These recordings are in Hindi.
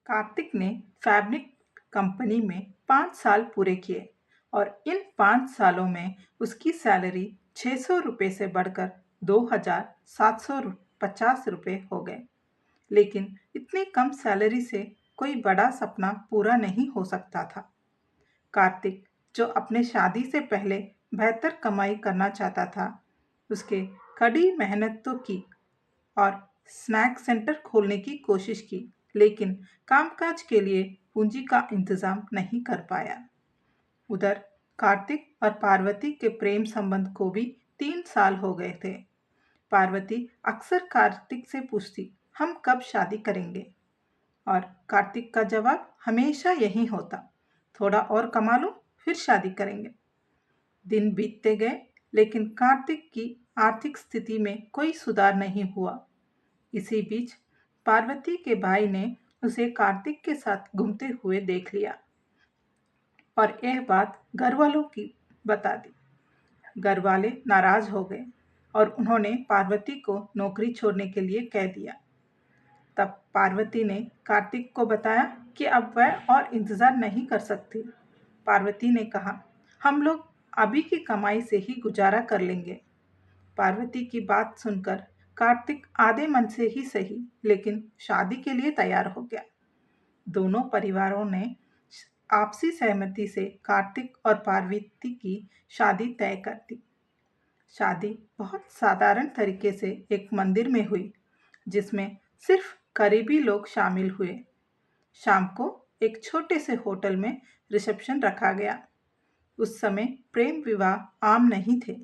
कार्तिक ने फैब्रिक कंपनी में 5 साल पूरे किए और इन 5 सालों में उसकी सैलरी 600 रुपये से बढ़कर 2750 रुपये हो गए। लेकिन इतनी कम सैलरी से कोई बड़ा सपना पूरा नहीं हो सकता था। कार्तिक, जो अपने शादी से पहले बेहतर कमाई करना चाहता था, उसके कड़ी मेहनत तो की और स्नैक सेंटर खोलने की कोशिश की, लेकिन कामकाज के लिए पूंजी का इंतजाम नहीं कर पाया। उधर कार्तिक और पार्वती के प्रेम संबंध को भी 3 साल हो गए थे। पार्वती अक्सर कार्तिक से पूछती, हम कब शादी करेंगे? और कार्तिक का जवाब हमेशा यही होता, थोड़ा और कमा लो फिर शादी करेंगे। दिन बीतते गए, लेकिन कार्तिक की आर्थिक स्थिति में कोई सुधार नहीं हुआ। इसी बीच पार्वती के भाई ने उसे कार्तिक के साथ घूमते हुए देख लिया और यह बात घर वालों की बता दी। घर वाले नाराज हो गए और उन्होंने पार्वती को नौकरी छोड़ने के लिए कह दिया। तब पार्वती ने कार्तिक को बताया कि अब वह और इंतजार नहीं कर सकती। पार्वती ने कहा, हम लोग अभी की कमाई से ही गुजारा कर लेंगे। पार्वती की बात सुनकर कार्तिक आधे मन से ही सही, लेकिन शादी के लिए तैयार हो गया। दोनों परिवारों ने आपसी सहमति से कार्तिक और पार्वती की शादी तय कर दी। शादी बहुत साधारण तरीके से एक मंदिर में हुई, जिसमें सिर्फ करीबी लोग शामिल हुए। शाम को एक छोटे से होटल में रिसेप्शन रखा गया। उस समय प्रेम विवाह आम नहीं थे,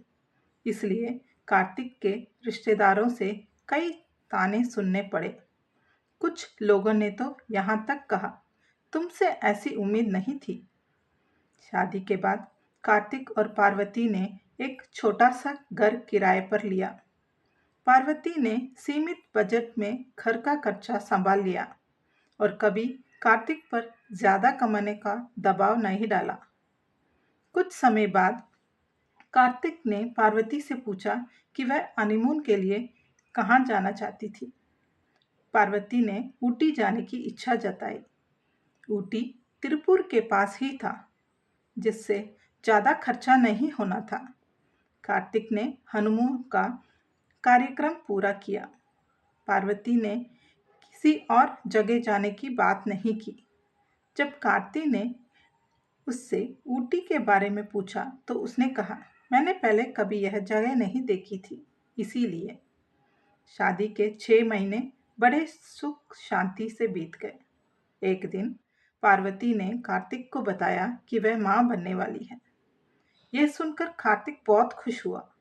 इसलिए कार्तिक के रिश्तेदारों से कई ताने सुनने पड़े। कुछ लोगों ने तो यहाँ तक कहा, तुमसे ऐसी उम्मीद नहीं थी। शादी के बाद कार्तिक और पार्वती ने एक छोटा सा घर किराए पर लिया। पार्वती ने सीमित बजट में घर का खर्चा संभाल लिया और कभी कार्तिक पर ज्यादा कमाने का दबाव नहीं डाला। कुछ समय बाद कार्तिक ने पार्वती से पूछा कि वह हनीमून के लिए कहाँ जाना चाहती थी। पार्वती ने ऊटी जाने की इच्छा जताई। ऊटी तिरुपुर के पास ही था, जिससे ज़्यादा खर्चा नहीं होना था। कार्तिक ने हनीमून का कार्यक्रम पूरा किया। पार्वती ने किसी और जगह जाने की बात नहीं की। जब कार्तिक ने उससे ऊटी के बारे में पूछा तो उसने कहा, मैंने पहले कभी यह जगह नहीं देखी थी, इसीलिए। शादी के 6 महीने बड़े सुख शांति से बीत गए। एक दिन पार्वती ने कार्तिक को बताया कि वह माँ बनने वाली है। यह सुनकर कार्तिक बहुत खुश हुआ,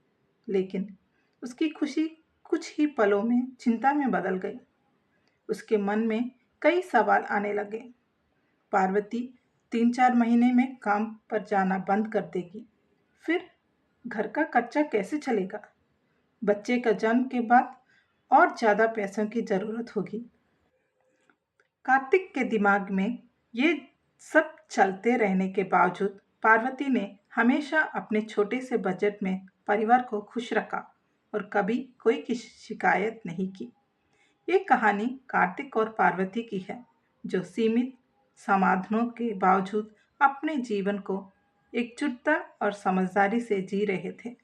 लेकिन उसकी खुशी कुछ ही पलों में चिंता में बदल गई। उसके मन में कई सवाल आने लगे। पार्वती 3-4 महीने में काम पर जाना बंद कर देगी, फिर घर का खर्चा कैसे चलेगा? बच्चे का जन्म के बाद और ज़्यादा पैसों की ज़रूरत होगी। कार्तिक के दिमाग में ये सब चलते रहने के बावजूद पार्वती ने हमेशा अपने छोटे से बजट में परिवार को खुश रखा और कभी कोई की शिकायत नहीं की। ये कहानी कार्तिक और पार्वती की है, जो सीमित समाधानों के बावजूद अपने जीवन को एकजुटता और समझदारी से जी रहे थे।